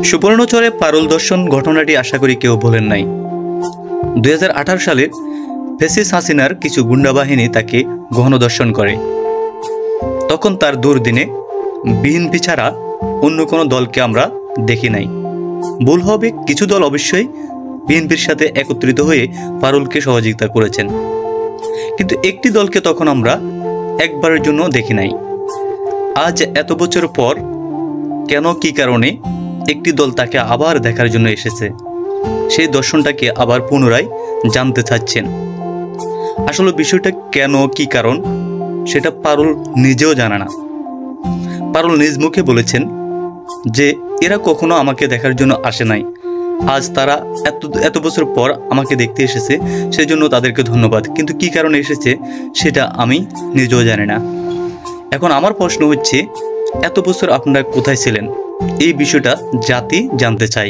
সুবর্ণচরে পারুল দর্শন ঘটনাটি আশা করি কেউ ভোলেন নাই। 2018 সালে ফ্যাসিস্ট হাসিনার কিছু গুন্ডা বাহিনী তাকে গণধর্ষণ করে। তখন তার দুর্দিনে বিএনপি ছাড়া অন্য কোনো দলকে আমরা দেখি নাই। ভুল হবে, কিছু দল অবশ্যই বিএনপির সাথে একত্রিত হয়ে পারুলকে সহযোগিতা করেছেন, কিন্তু একটি দলকে তখন আমরা একবারের জন্য দেখি নাই। আজ এত বছর পর কেন, কি কারণে একটি দল তাকে আবার দেখার জন্য এসেছে, সেই দর্শনটাকে আবার পুনরায় জানতে চাচ্ছেন। আসলে বিষয়টা কেন, কি কারণ, সেটা পারুল নিজেও জানে না। পারুল নিজ মুখে বলেছেন যে এরা কখনো আমাকে দেখার জন্য আসে নাই, আজ তারা এত বছর পর আমাকে দেখতে এসেছে, সেই জন্য তাদেরকে ধন্যবাদ। কিন্তু কি কারণে এসেছে সেটা আমি নিজেও জানি না। এখন আমার প্রশ্ন হচ্ছে, এত বছর আপনারা কোথায় ছিলেন? এই বিষয়টা জাতি জানতে চাই।